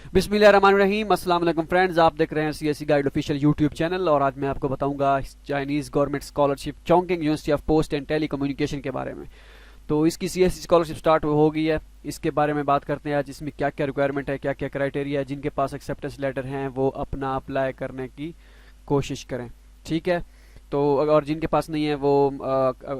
बिस्मिल्लाहिर्रहमानिर्रहीम। अस्सलाम वालेकुम फ्रेंड्स, आप देख रहे हैं CSC guide official YouTube channel और आज मैं आपको बताऊंगा Chinese government scholarship Chongqing university of post and telecommunication के बारे में। तो इसकी सीएससी स्कॉलरशिप स्टार्ट हो गई है, इसके बारे में बात करते हैं आज। इसमें क्या क्या रिक्वायरमेंट है, क्या क्या क्राइटेरिया है, जिनके पास एक्सेप्टेंस लेटर हैं वो अपना अप्लाई करने की कोशिश करें, ठीक है। तो और जिनके पास नहीं है वो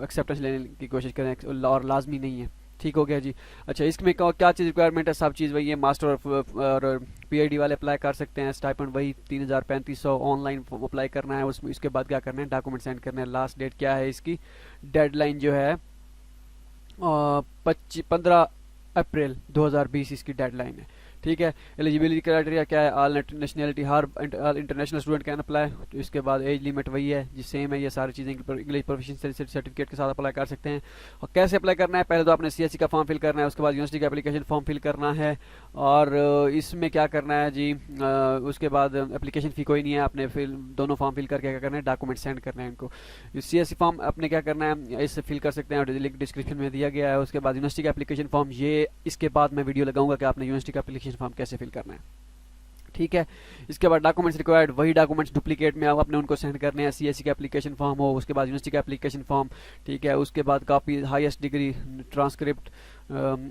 एक्सेप्टेंस लेने की कोशिश करें और लाजमी नहीं है, ठीक हो गया जी। अच्छा, इसमें क्या चीज़ रिक्वायरमेंट है, सब चीज़ वही है। मास्टर और पीआईडी वाले अप्लाई कर सकते हैं, स्टाइपेंड वही 3,3500 ऑनलाइन अप्लाई करना है। उसमें इसके बाद क्या करना है, डॉक्यूमेंट सेंड करना है। लास्ट डेट क्या है इसकी, डेडलाइन जो है 15 अप्रैल 2020 इसकी डेडलाइन है, ठीक है। एलिजिबिलिटी क्राइटेरिया क्या है, all nationality, her international student can apply. तो इसके बाद एज लिमिट वही है जी, सेम है। ये सारी चीज़ें इंग्लिश प्रोफिशिएंसी सर्टिफिकेट के साथ अप्लाई कर सकते हैं। और कैसे अप्लाई करना है, पहले तो आपने सीएससी का फॉर्म फिल करना है, उसके बाद यूनिवर्सिटी का एप्लीकेशन फॉर्म फिल करना है। और इसमें क्या करना है जी, उसके बाद एप्लीकेशन फ़ी कोई नहीं है, आपने फिल दोनों फॉर्म फिल करके क्या करना है, डॉक्यूमेंट सेंड करना है इनको। सीएससी फॉर्म अपने क्या करना है, इससे फिल कर सकते हैं और लिंक डिस्क्रिप्शन में दिया गया है। उसके बाद यूनिवर्सिटी का एप्लीकेशन फॉर्म, ये इसके बाद मैं वीडियो लगाऊंगा कि आपने यूनिवर्सिटी का एप्लीकेशन फॉर्म कैसे फिल करना है, ठीक है। इसके बाद डॉक्यूमेंट्स रिक्वायर्ड, वही डॉक्यूमेंट्स डुप्लीकेट में आप अपने उनको सेंड करने हैं। सीएससी का एप्लीकेशन फॉर्म हो, उसके बाद यूनिवर्सिटी का एप्लीकेशन फॉर्म, ठीक है। उसके बाद कॉपी हाईएस्ट डिग्री, ट्रांसक्रिप्ट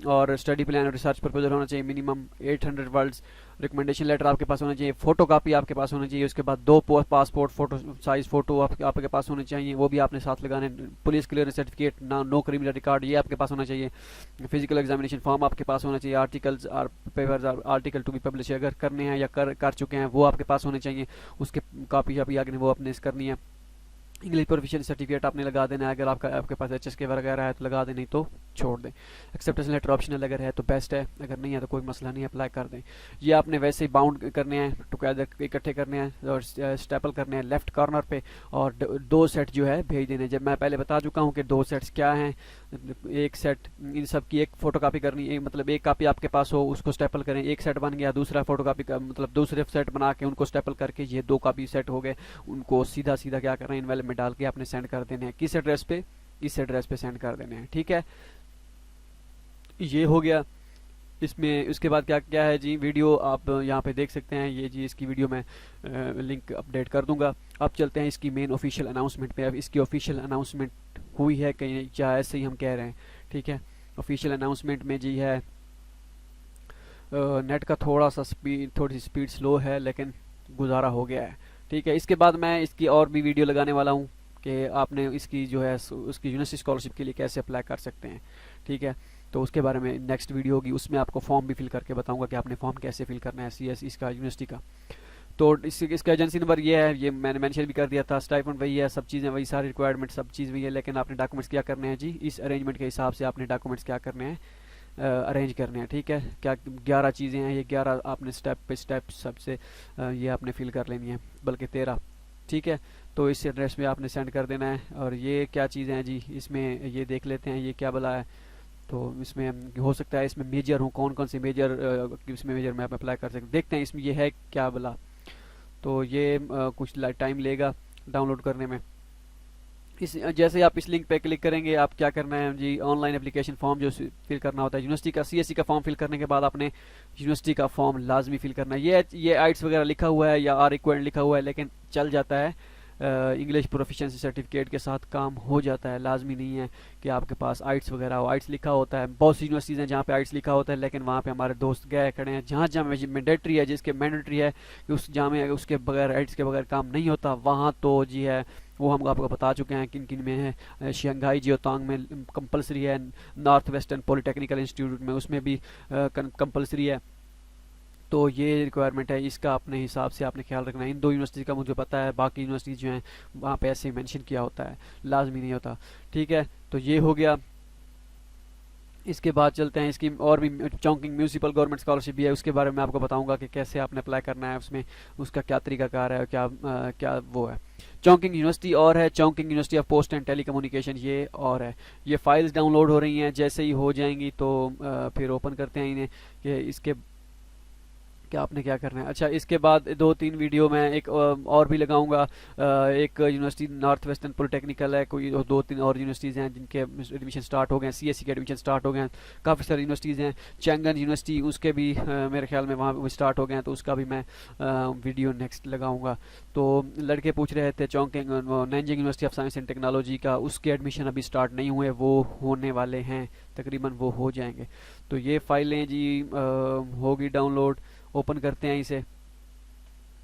और स्टडी प्लान और रिसर्च प्रपोजल होना चाहिए, मिनिमम 800 वर्ड्स। रिकमेंडेशन लेटर आपके पास होना चाहिए, फोटो कॉपी आपके पास होना चाहिए। उसके बाद 2 पासपोर्ट फोटो साइज फोटो आपके पास होने चाहिए, वो भी आपने साथ लगाने। Police clearance certificate, no criminal record, ये आपके पास होना चाहिए। फिजिकल एग्जामिनेशन फॉर्म आपके पास होना चाहिए। आर्टिकल्स और papers article to be publish अगर करने हैं या कर चुके हैं वो आपके पास होने चाहिए, उसके कॉपी आपने वो अपने करनी है। इंग्लिश प्रोफिशिएंसी सर्टिफिकेट आपने लगा देना है, अगर आपके पास एचएसके वगैरह है तो लगा दें, नहीं तो छोड़ दें। एक्सेप्टेंस लेटर ऑप्शनल अगर है तो बेस्ट है, अगर नहीं है तो कोई मसला नहीं, अप्लाई कर दें। ये आपने वैसे ही बाउंड करने हैं, टुगेदर इकट्ठे करने हैं और स्टेपल करने हैं लेफ्ट कॉर्नर पे, और 2 सेट जो है भेज देने। जब मैं पहले बता चुका हूँ कि 2 सेट्स क्या हैं। एक सेट, इन सब की एक फोटो कापी करनी है, मतलब एक कापी आपके पास हो उसको स्टेपल करें, एक सेट बन गया। दूसरा फोटो कापी का मतलब दूसरे सेट बना के उनको स्टेपल करके ये 2 कापी सेट हो गए, उनको सीधा सीधा क्या करना है, इनवेलप में डाल के आपने सेंड कर देने हैं। किस एड्रेस पे, इस एड्रेस पे सेंड कर देने हैं, ठीक है। ये हो गया। इसमें उसके बाद क्या क्या है जी, वीडियो आप यहाँ पे देख सकते हैं, ये जी इसकी वीडियो मैं लिंक अपडेट कर दूंगा। अब चलते हैं इसकी मेन ऑफिशियल अनाउंसमेंट पे। अब इसकी ऑफिशियल अनाउंसमेंट हुई है कहीं, या ऐसे ही हम कह रहे हैं, ठीक है। ऑफिशियल अनाउंसमेंट में जी है, नेट का थोड़ी सी स्पीड स्लो है लेकिन गुजारा हो गया है, ठीक है। इसके बाद मैं इसकी और भी वीडियो लगाने वाला हूँ कि आपने इसकी जो है उसकी यूनिवर्सिटी स्कॉलरशिप के लिए कैसे अप्लाई कर सकते हैं, ठीक है। तो उसके बारे में नेक्स्ट वीडियो होगी, उसमें आपको फॉर्म भी फिल करके बताऊंगा कि आपने फॉर्म कैसे फिल करना है सीएस इसका यूनिवर्सिटी का। तो इसका एजेंसी नंबर ये है, ये मैंने मेंशन भी कर दिया था। स्टाइपेंड वही है, सब चीज़ें वही, सारी रिक्वायरमेंट सब चीज़ वही है, लेकिन आपने डॉक्यूमेंट्स क्या करने हैं जी, इस अरेंजमेंट के हिसाब से आपने डॉक्यूमेंट्स क्या करने हैं, अरेंज करने हैं, ठीक है। क्या 11 चीज़ें हैं, ये 11 आपने स्टेप पे स्टेप सबसे ये आपने फिल कर लेनी है, बल्कि 13, ठीक है। तो इस एड्रेस पे आपने सेंड कर देना है। और ये क्या चीज़ें हैं जी, इसमें ये देख लेते हैं ये क्या भला है। तो इसमें हो सकता है इसमें मेजर हो, कौन कौन से मेजर इसमें मेजर में आप अप्लाई कर सकते हैं, देखते हैं इसमें ये है क्या भला। तो ये कुछ टाइम लेगा डाउनलोड करने में। इस जैसे आप इस लिंक पे क्लिक करेंगे, आप क्या करना है जी, ऑनलाइन एप्लीकेशन फॉर्म जो फिल करना होता है यूनिवर्सिटी का, सीएससी का फॉर्म फिल करने के बाद आपने यूनिवर्सिटी का फॉर्म लाजमी फिल करना है। ये आइट्स वगैरह लिखा हुआ है या आर रिक्वायर्ड लिखा हुआ है, लेकिन चल जाता है, इंग्लिश प्रोफिशिएंसी सर्टिफिकेट के साथ काम हो जाता है। लाजमी नहीं है कि आपके पास आइट्स वगैरह हो। आइट्स लिखा होता है, बहुत सी यूनिवर्सिटीज़ हैं जहाँ पे आइट्स लिखा होता है, लेकिन वहाँ पे हमारे दोस्त गए खड़े हैं। जहाँ जहाँ मैंडेटरी है, जिसके मैंडेटरी है कि उस जहाँ में उसके बगैर आइट्स के बगैर काम नहीं होता, वहाँ तो जी है वो हम आपको बता चुके हैं किन किन में है। शंघाई जियोतांग में कंपलसरी है, नॉर्थ वेस्टर्न पॉलिटेक्निकल इंस्टीट्यूट में उसमें भी कंपलसरी है। तो ये रिक्वायरमेंट है, इसका अपने हिसाब से आपने ख्याल रखना है। इन 2 यूनिवर्सिटी का मुझे पता है, बाकी यूनिवर्सिटी जो हैं वहाँ पे ऐसे मेंशन किया होता है, लाजमी नहीं होता, ठीक है। तो ये हो गया। इसके बाद चलते हैं इसकी और भी चोंगकिंग म्यूनसिपल गवर्नमेंट स्कॉलरशिप भी है, उसके बारे में आपको बताऊंगा कि कैसे आपने अप्लाई करना है, उसमें उसका क्या तरीकाकार है, क्या वो है। चोंगकिंग यूनिवर्सिटी और है, Chongqing university of post and telecommunication, ये और है। ये फाइल्स डाउनलोड हो रही हैं, जैसे ही हो जाएंगी तो फिर ओपन करते हैं इन्हें कि इसके क्या आपने क्या करना है। अच्छा, इसके बाद 2-3 वीडियो में एक और भी लगाऊंगा। एक यूनिवर्सिटी नॉर्थ वेस्टर्न पॉलिटेक्निकल है, कोई 2-3 और यूनिवर्सिटीज़ हैं जिनके एडमिशन स्टार्ट हो गए हैं, सीएससी के एडमिशन स्टार्ट हो गए हैं। काफ़ी सारी यूनिवर्सिटीज़ हैं, चैंगन यूनिवर्सिटी उसके भी मेरे ख्याल में वहाँ स्टार्ट हो गए हैं, तो उसका भी मैं वीडियो नेक्स्ट लगाऊंगा। तो लड़के पूछ रहे थे चौंकिंग Nanjing university of science and technology का, उसके एडमिशन अभी स्टार्ट नहीं हुए, वो होने वाले हैं, तकरीबन वो हो जाएंगे। तो ये फाइलें जी होगी डाउनलोड, ओपन करते हैं इसे।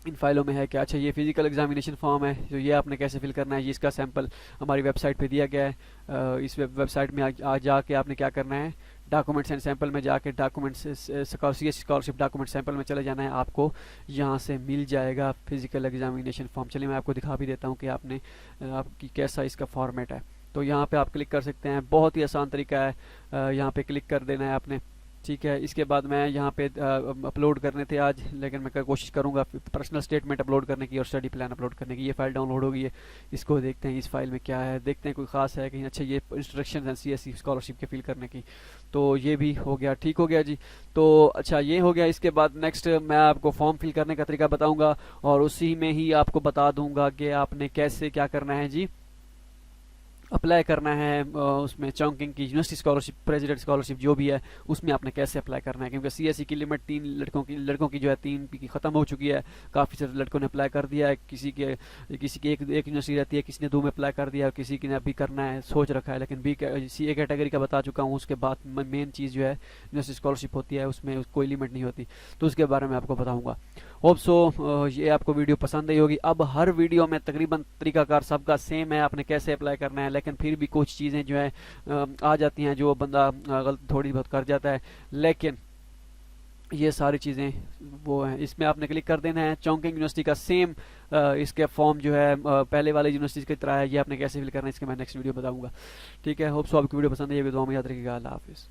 इन फाइलों में है क्या, अच्छा ये फिजिकल एग्जामिनेशन फॉर्म है, तो ये आपने कैसे फिल करना है, ये इसका सैंपल हमारी वेबसाइट पे दिया गया है। इस वेबसाइट में आज जाके आपने क्या करना है, डॉक्यूमेंट्स एंड सैंपल में जाके डॉक्यूमेंट्स स्कॉलरशिप डॉक्यूमेंट सैंपल में चले जाना है, आपको यहाँ से मिल जाएगा फिजिकल एग्जामिनेशन फॉर्म। चलिए मैं आपको दिखा भी देता हूँ कि आपने आपकी कैसा इसका फॉर्मेट है। तो यहाँ पे आप क्लिक कर सकते हैं, बहुत ही आसान तरीका है, यहाँ पे क्लिक कर देना है आपने, ठीक है। इसके बाद मैं यहाँ पे अपलोड करने थे आज, लेकिन मैं कोशिश करूँगा पर्सनल स्टेटमेंट अपलोड करने की और स्टडी प्लान अपलोड करने की। ये फाइल डाउनलोड हो गई है, इसको देखते हैं इस फाइल में क्या है, देखते हैं कोई ख़ास है कहीं। अच्छा, ये इंस्ट्रक्शन है सीएससी स्कॉलरशिप के फिल करने की, तो ये भी हो गया, ठीक हो गया जी। तो अच्छा ये हो गया। इसके बाद नेक्स्ट मैं आपको फॉर्म फिल करने का तरीका बताऊँगा, और उसी में ही आपको बता दूँगा कि आपने कैसे क्या करना है जी, अप्लाई करना है उसमें चौंकिंग की यूनिवर्सिटी स्कॉलरशिप, प्रेसिडेंट स्कॉलरशिप जो भी है, उसमें आपने कैसे अप्लाई करना है। क्योंकि सीएससी की लिमिट 3 लड़कों की जो है 3 की ख़त्म हो चुकी है, काफ़ी सारे लड़कों ने अप्लाई कर दिया है। किसी की एक यूनिवर्सिटी रहती है, किसी ने 2 में अप्लाई कर दिया, और किसी ने अभी करना है, सोच रखा है। लेकिन सी कैटेगरी का बता चुका हूँ। उसके बाद मेन चीज़ जो है यूनिवर्सिटी स्कॉलरशिप होती है, उसमें कोई लिमिट नहीं होती, तो उसके बारे में आपको बताऊँगा। होप सो ये आपको वीडियो पसंद आई होगी। अब हर वीडियो में तकरीबन तरीकाकार सबका सेम है, आपने कैसे अप्लाई करना है, लेकिन फिर भी कुछ चीज़ें जो है आ जाती हैं जो बंदा गलत थोड़ी बहुत कर जाता है, लेकिन ये सारी चीज़ें वो हैं। इसमें आपने क्लिक कर देना है, चौंकिंग यूनिवर्सिटी का सेम इसके फॉर्म जो है पहले वाले यूनिवर्सिटी की तरह है, ये आपने कैसे फिल करना है इसके मैं नेक्स्ट वीडियो बताऊंगा। ठीक है, होप सो आपकी वीडियो पसंद आई होगी, दुआ में याद रखिएगा। अल्लाह हाफिज़।